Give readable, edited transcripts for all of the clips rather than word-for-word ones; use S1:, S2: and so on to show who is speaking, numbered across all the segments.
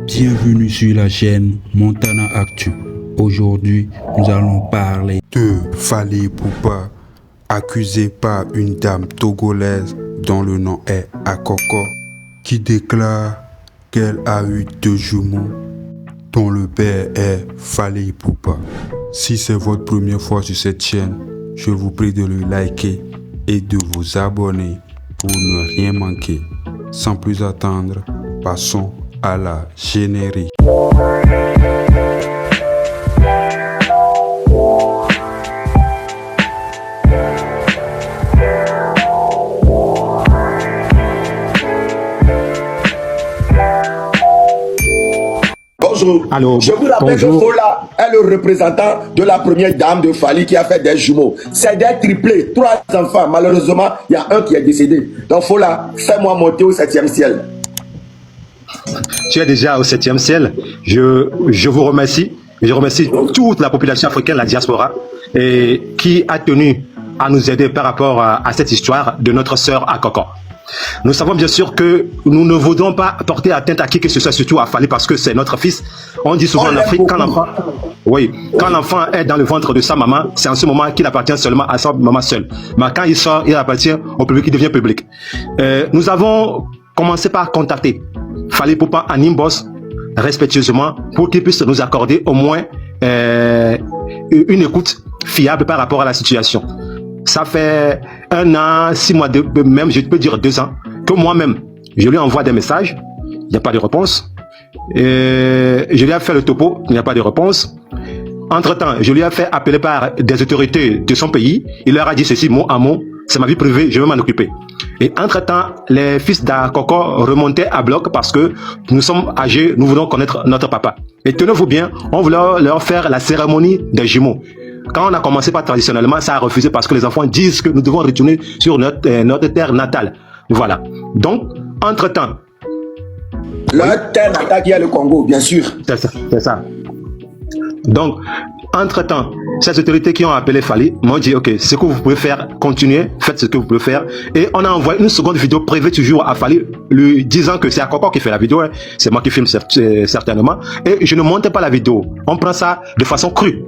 S1: Bienvenue sur la chaîne Montana Actu. Aujourd'hui, nous allons parler de Fally Ipupa, accusé par une dame togolaise dont le nom est Akoko, qui déclare qu'elle a eu 2 jumeaux dont le père est Fally Ipupa. Si c'est votre première fois sur cette chaîne, je vous prie de le liker et de vous abonner pour ne rien manquer. Sans plus attendre, passons à la générique.
S2: Bonjour.
S3: Allô,
S2: je vous rappelle que Fola est le représentant de la première dame de Fally qui a fait des jumeaux. C'est des triplés, 3 enfants. Malheureusement, il y a un qui est décédé. Donc Fola, fais-moi monter au 7e ciel.
S3: Tu es déjà au 7e ciel. Je vous remercie. Je remercie toute la population africaine, la diaspora, et qui a tenu à nous aider par rapport à cette histoire de notre sœur Akoko. Nous savons bien sûr que nous ne voudrons pas porter atteinte à qui que ce soit, surtout à Fally, parce que c'est notre fils. On dit souvent en Afrique, quand l'enfant est dans le ventre de sa maman, c'est en ce moment qu'il appartient seulement à sa maman seule. Mais quand il sort, il appartient au public, il devient public. Nous avons commencé par contacter Fally Ipupa en inbox respectueusement pour qu'il puisse nous accorder au moins une écoute fiable par rapport à la situation. Ça fait 1 an, 6 mois, même je peux dire 2 ans, que moi-même, je lui envoie des messages, il n'y a pas de réponse. Je lui ai fait le topo, il n'y a pas de réponse. Entre-temps, je lui ai fait appeler par des autorités de son pays. Il leur a dit ceci mot à mot, c'est ma vie privée, je vais m'en occuper. Et entre-temps, les fils d'Akoko remontaient à bloc parce que nous sommes âgés, nous voulons connaître notre papa. Et tenez-vous bien, on voulait leur faire la cérémonie des jumeaux. Quand on a commencé par traditionnellement, ça a refusé parce que les enfants disent que nous devons retourner sur notre terre natale. Voilà. Donc, entre-temps...
S2: Leur terre natale qui est le Congo, bien sûr.
S3: C'est ça. Donc, entre-temps, ces autorités qui ont appelé Fally m'ont dit, ok, ce que vous pouvez faire, continuez, faites ce que vous pouvez faire. Et on a envoyé une seconde vidéo privée toujours à Fally, lui disant que c'est Akoko qui fait la vidéo, hein. C'est moi qui filme certainement. Et je ne monte pas la vidéo. On prend ça de façon crue.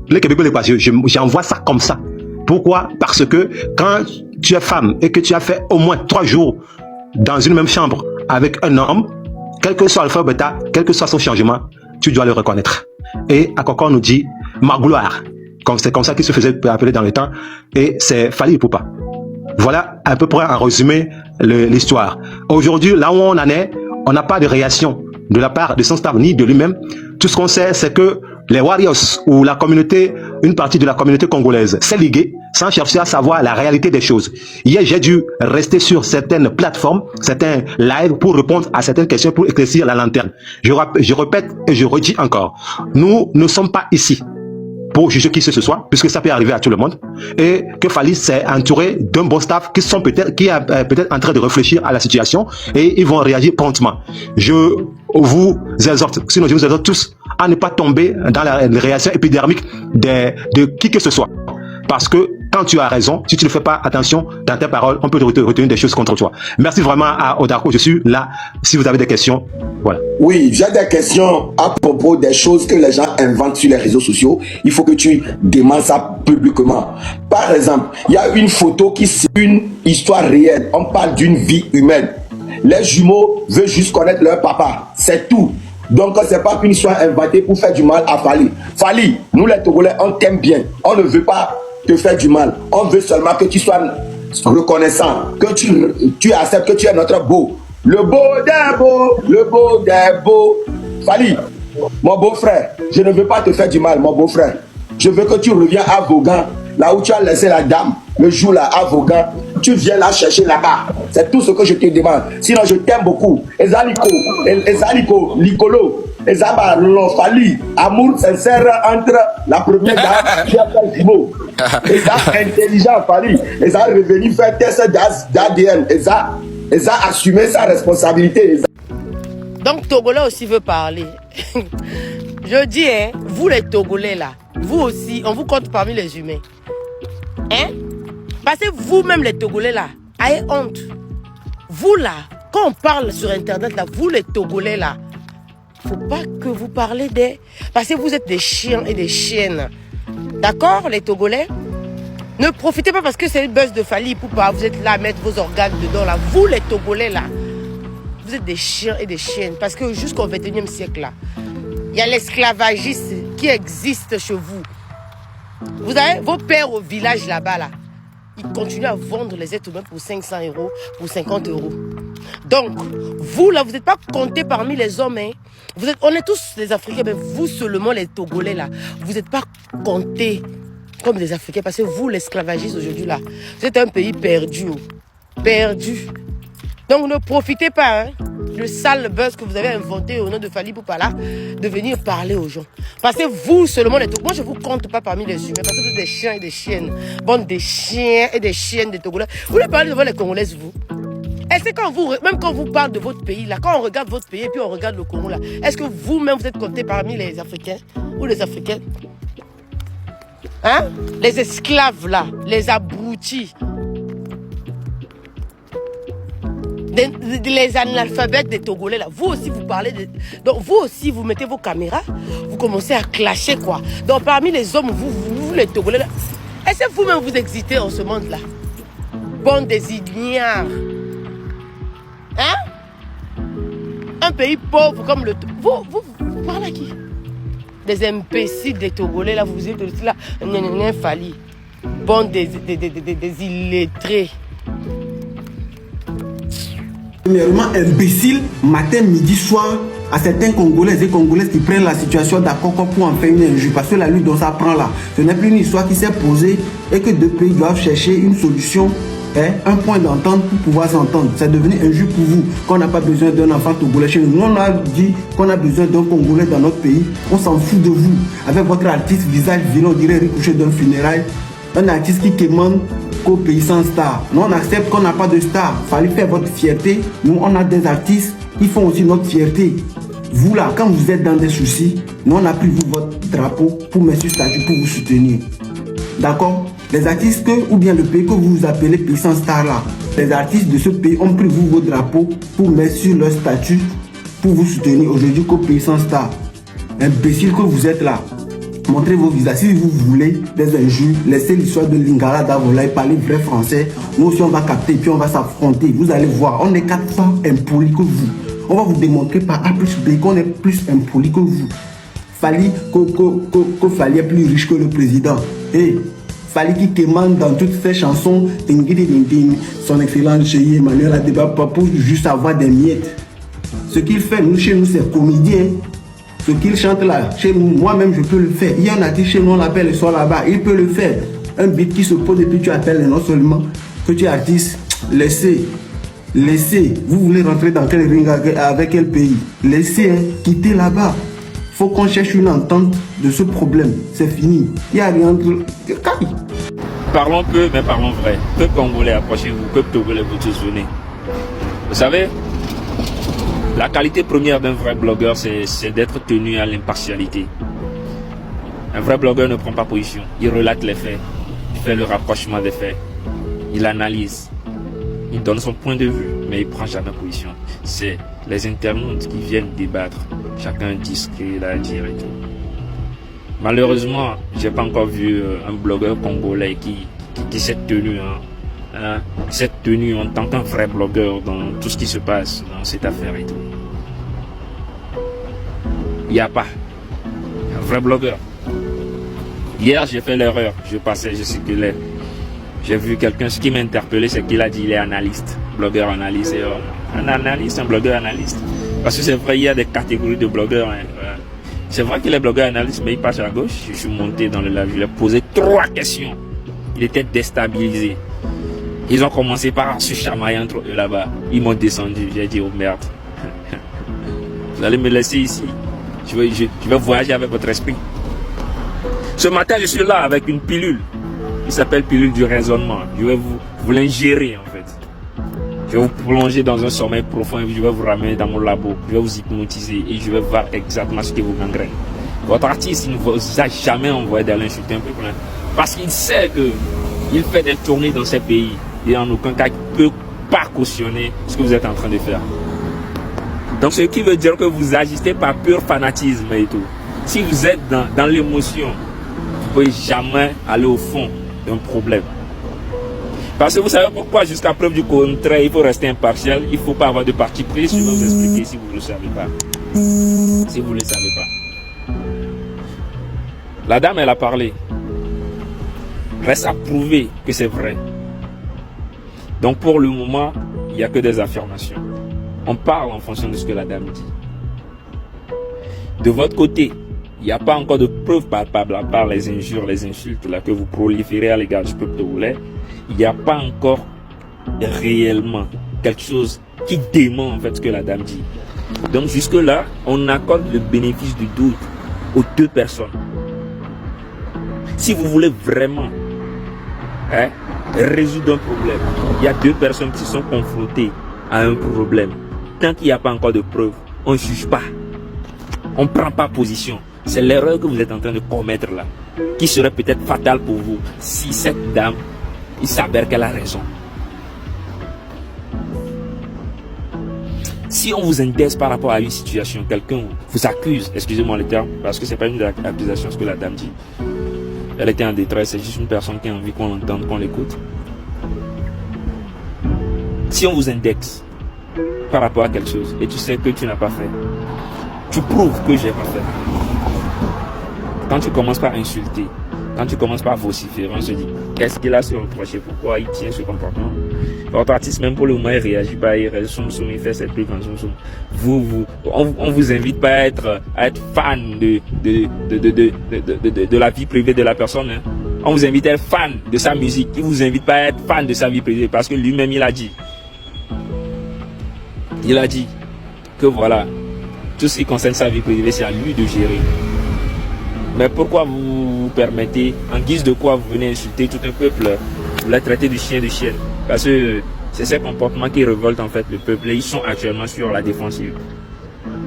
S3: Les Québécois, j'envoie ça comme ça. Pourquoi? Parce que quand tu es femme et que tu as fait au moins 3 jours dans une même chambre avec un homme, quel que soit l'alpha bêta, quel que soit son changement, tu dois le reconnaître. Et Akoko nous dit ma gloire. C'est comme ça qu'il se faisait appeler dans le temps. Et c'est Fally Ipupa. Voilà à peu près en résumé l'histoire. Aujourd'hui, là où on en est, on n'a pas de réaction de la part de son staff ni de lui-même. Tout ce qu'on sait, c'est que les Warriors ou la communauté, une partie de la communauté congolaise s'est liguée sans chercher à savoir la réalité des choses. Hier, j'ai dû rester sur certaines plateformes, certains lives pour répondre à certaines questions, pour éclaircir la lanterne. Je répète et je redis encore, nous ne sommes pas ici pour juger qui c'est ce soit, puisque ça peut arriver à tout le monde, et que Fally s'est entouré d'un bon staff qui est peut-être en train de réfléchir à la situation et ils vont réagir promptement. Je vous exhorte, sinon je vous exhorte tous à ne pas tomber dans la réaction épidermique de qui que ce soit. Parce que quand tu as raison, si tu ne fais pas attention dans tes paroles, on peut te retenir des choses contre toi. Merci vraiment à Odako, je suis là. Si vous avez des questions, voilà.
S2: Oui, j'ai des questions à propos des choses que les gens inventent sur les réseaux sociaux. Il faut que tu demandes ça publiquement. Par exemple, il y a une photo qui c'est une histoire réelle. On parle d'une vie humaine. Les jumeaux veulent juste connaître leur papa. C'est tout. Donc, c'est pas une histoire inventée pour faire du mal à Fally. Fally, nous les Togolais, on t'aime bien. On ne veut pas te faire du mal. On veut seulement que tu sois reconnaissant, que tu acceptes que tu es notre beau. Le beau des beaux, le beau des beaux. Fally, mon beau-frère, je ne veux pas te faire du mal, mon beau-frère. Je veux que tu reviens à Vaughan, là où tu as laissé la dame, le jour là à Vaughan. Tu viens la chercher là-bas. C'est tout ce que je te demande. Sinon, je t'aime beaucoup. Ezaliko, Licolo, Ezaba, Fally, amour sincère entre la première dame qui a fait le mot. Eza intelligent, Fally. Eza revenu faire test d'ADN. Eza assumé sa responsabilité.
S4: Donc, Togolais aussi veut parler. Je dis, hein, vous les Togolais là, vous aussi, on vous compte parmi les humains. Hein? Parce que vous-même les Togolais là, ayez honte. Vous là, quand on parle sur internet là, vous les Togolais là, faut pas que vous parlez des... Parce que vous êtes des chiens et des chiennes. D'accord, les Togolais? Ne profitez pas parce que c'est une buzz de Fally Ipupa. Vous êtes là à mettre vos organes dedans, là. Vous, les Togolais, là, vous êtes des chiens et des chiennes. Parce que jusqu'au 21e siècle, là, il y a l'esclavagisme qui existe chez vous. Vous avez vos pères au village là-bas, là. Ils continuent à vendre les êtres humains pour 500 €, pour 50 €. Donc, vous, là, vous n'êtes pas comptés parmi les hommes. Hein. On est tous les Africains, mais vous seulement, les Togolais, là, vous n'êtes pas comptés comme des Africains. Parce que vous, l'esclavagisme aujourd'hui, là, vous êtes un pays perdu. Perdu. Donc, ne profitez pas, hein, le sale buzz que vous avez inventé au nom de Fally Ipupa, là, de venir parler aux gens. Parce que vous, seulement, les Togolais, moi, je ne vous compte pas parmi les humains, parce que vous êtes des chiens et des chiennes. Bande des chiens et des chiennes des Togolais. Vous voulez parler devant les Congolaises, vous? Est-ce que même quand vous parlez de votre pays, là, quand on regarde votre pays et puis on regarde le Congo, là, est-ce que vous-même, vous êtes compté parmi les Africains ou les Africaines? Hein? Les esclaves, là, les abrutis. Les analphabètes des Togolais, là. Vous aussi, vous parlez de... Donc, vous aussi, vous mettez vos caméras, vous commencez à clasher, quoi. Donc, parmi les hommes, vous les Togolais, là, est-ce que vous-même, vous existez en ce monde-là? Bande des ignares. Hein? Un pays pauvre comme le... Vous parlez à qui? Des imbéciles des Togolais, là, vous êtes là, Fally. Bande des illettrés.
S5: Premièrement, imbécile, matin, midi, soir, à certains Congolais et Congolaises qui prennent la situation d'accord pour en faire une injure. Parce que la lutte dont ça prend là, ce n'est plus une histoire qui s'est posée et que deux pays doivent chercher une solution, hein, un point d'entente pour pouvoir s'entendre. C'est devenu injure pour vous, qu'on n'a pas besoin d'un enfant Togolais chez nous. Nous, on a dit qu'on a besoin d'un Congolais dans notre pays. On s'en fout de vous. Avec votre artiste visage vilain, on dirait recouché d'un funérail. Un artiste qui commande qu'au pays sans star. Nous, on accepte qu'on n'a pas de star. Fallait faire votre fierté. Nous, on a des artistes qui font aussi notre fierté. Vous, là, quand vous êtes dans des soucis, nous, on a pris vous votre drapeau pour mettre sur statut pour vous soutenir. D'accord? Les artistes ou bien le pays que vous appelez pays sans star, là, les artistes de ce pays ont pris vous vos drapeaux pour mettre sur leur statut pour vous soutenir aujourd'hui qu'au pays sans star. Imbécile que vous êtes là. Montrez vos visages. Si vous voulez des injures, laissez l'histoire de Lingala Davola et parlez vrai français. Nous aussi, on va capter et puis on va s'affronter. Vous allez voir, on est 4 fois impolis que vous. On va vous démontrer par A plus B qu'on est plus impoli que vous. Fally que Fally est plus riche que le président. Et Fally qui commande dans toutes ses chansons son excellence chez Emmanuel Adeba pour juste avoir des miettes. Ce qu'il fait, nous, chez nous, c'est comédien. Ce qu'il chante là, chez nous, moi-même je peux le faire. Il y a un artiste chez nous, on l'appelle le soir là-bas, il peut le faire. Un beat qui se pose et puis tu appelles non seulement que tu es artiste, laissez. Vous voulez rentrer dans quel ring avec quel pays? Laissez, hein, quittez là-bas. Faut qu'on cherche une entente de ce problème. C'est fini. Il n'y a rien de...
S6: Parlons peu, mais parlons vrai. Peuple congolais, approchez-vous. Peuple togolais, vous tous venez. Vous savez, la qualité première d'un vrai blogueur, c'est d'être tenu à l'impartialité. Un vrai blogueur ne prend pas position. Il relate les faits. Il fait le rapprochement des faits. Il analyse. Il donne son point de vue, mais il ne prend jamais position. C'est les internautes qui viennent débattre. Chacun dit ce qu'il a à dire et tout. Malheureusement, j'ai pas encore vu un blogueur congolais qui s'est tenu, s'est tenu en tant qu'un vrai blogueur dans tout ce qui se passe dans cette affaire et tout. Il n'y a pas un vrai blogueur. Hier, j'ai fait l'erreur. Je passais, je circulais. J'ai vu quelqu'un, ce qui m'a interpellé, c'est qu'il a dit qu'il est analyste. Blogueur analyste. Un analyste, un blogueur analyste. Parce que c'est vrai, il y a des catégories de blogueurs. Hein. C'est vrai qu'il est blogueur analyste, mais il passe à gauche. Je suis monté dans le live, je lui ai posé 3 questions. Il était déstabilisé. Ils ont commencé par se chamailler entre eux là-bas. Ils m'ont descendu. J'ai dit, oh merde. Vous allez me laisser ici. Je vais voyager avec votre esprit. Ce matin, je suis là avec une pilule. Il s'appelle pilule du raisonnement. Je vais vous l'ingérer en fait. Je vais vous plonger dans un sommeil profond et je vais vous ramener dans mon labo. Je vais vous hypnotiser et je vais voir exactement ce qui vous gangrène. Votre artiste, il ne vous a jamais envoyé d'aller insulter un peu plein. Parce qu'il sait qu'il fait des tournées dans ces pays. Et en aucun cas, il ne peut pas cautionner ce que vous êtes en train de faire. Donc, ce qui veut dire que vous agissez par pur fanatisme et tout. Si vous êtes dans l'émotion, vous ne pouvez jamais aller au fond d'un problème. Parce que vous savez pourquoi, jusqu'à preuve du contraire, il faut rester impartial, il ne faut pas avoir de parti pris. Je vais vous expliquer si vous ne le savez pas. Si vous ne le savez pas. La dame, elle a parlé. Reste à prouver que c'est vrai. Donc pour le moment, il n'y a que des affirmations. On parle en fonction de ce que la dame dit. De votre côté, il n'y a pas encore de preuves palpables à part les injures, les insultes là, que vous proliférez à l'égard du peuple togolais. Il n'y a pas encore réellement quelque chose qui dément en fait ce que la dame dit. Donc jusque là, on accorde le bénéfice du doute aux deux personnes. Si vous voulez vraiment résoudre un problème, il y a deux personnes qui sont confrontées à un problème. Tant qu'il n'y a pas encore de preuves, on ne juge pas. On ne prend pas position. C'est l'erreur que vous êtes en train de commettre là, qui serait peut-être fatale pour vous si cette dame, il s'avère qu'elle a raison. Si on vous indexe par rapport à une situation, quelqu'un vous accuse, excusez-moi le terme, parce que ce n'est pas une accusation ce que la dame dit. Elle était en détresse, c'est juste une personne qui a envie qu'on l'entende, qu'on l'écoute. Si on vous indexe par rapport à quelque chose et tu sais que tu n'as pas fait, tu prouves que j'ai pas fait. Quand tu commences par insulter, quand tu commences par vociférer, on se dit qu'est-ce qu'il a se reprocher, pourquoi il tient ce comportement. Votre artiste, même pour le moment, il réagit pas, il fait cette truc en soum. On vous invite pas à être fan de la vie privée de la personne. Hein. On vous invite à être fan de sa musique. Il vous invite pas à être fan de sa vie privée parce que lui-même il a dit. Il a dit que voilà, tout ce qui concerne sa vie privée, c'est à lui de gérer. Mais pourquoi vous permettez, en guise de quoi vous venez insulter tout un peuple, vous la traitez de chien de chienne? Parce que c'est ces comportements qui révoltent en fait le peuple et ils sont actuellement sur la défensive.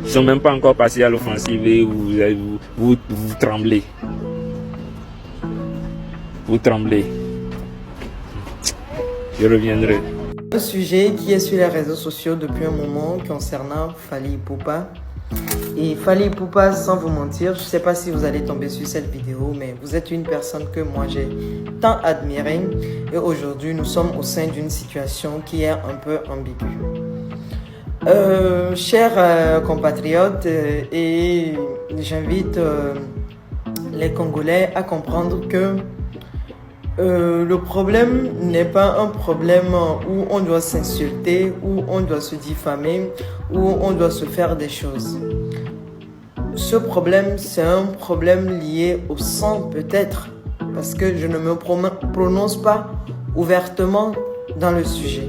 S6: Ils ne sont même pas encore passés à l'offensive et vous tremblez. Vous tremblez. Je reviendrai.
S7: Un sujet qui est sur les réseaux sociaux depuis un moment concernant Fally Ipupa. Et Fally Ipupa, sans vous mentir, je ne sais pas si vous allez tomber sur cette vidéo, mais vous êtes une personne que moi j'ai tant admirée. Et aujourd'hui, nous sommes au sein d'une situation qui est un peu ambiguë. Chers compatriotes, et j'invite les Congolais à comprendre que le problème n'est pas un problème où on doit s'insulter, où on doit se diffamer, où on doit se faire des choses. Ce problème, c'est un problème lié au sang peut-être, parce que je ne me prononce pas ouvertement dans le sujet.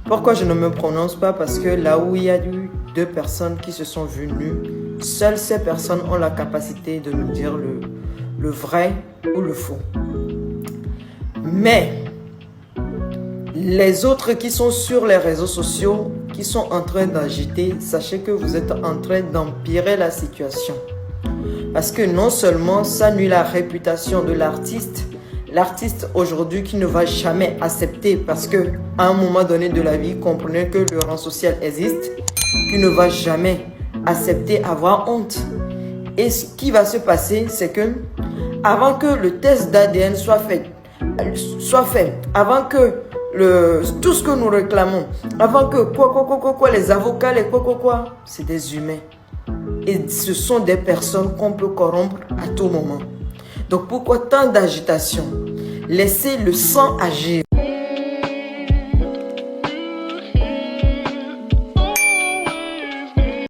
S7: Pourquoi je ne me prononce pas? Parce que là où il y a eu deux personnes qui se sont venues, seules ces personnes ont la capacité de nous dire le vrai ou le faux. Mais les autres qui sont sur les réseaux sociaux, qui sont en train d'agiter, sachez que vous êtes en train d'empirer la situation. Parce que non seulement ça nuit la réputation de l'artiste aujourd'hui qui ne va jamais accepter, parce que à un moment donné de la vie, comprenez que le rang social existe, qui ne va jamais accepter avoir honte. Et ce qui va se passer, c'est que avant que le test d'ADN soit fait, avant que tout ce que nous réclamons, avant que les avocats, c'est des humains. Et ce sont des personnes qu'on peut corrompre à tout moment. Donc pourquoi tant d'agitation? Laissez le sang agir.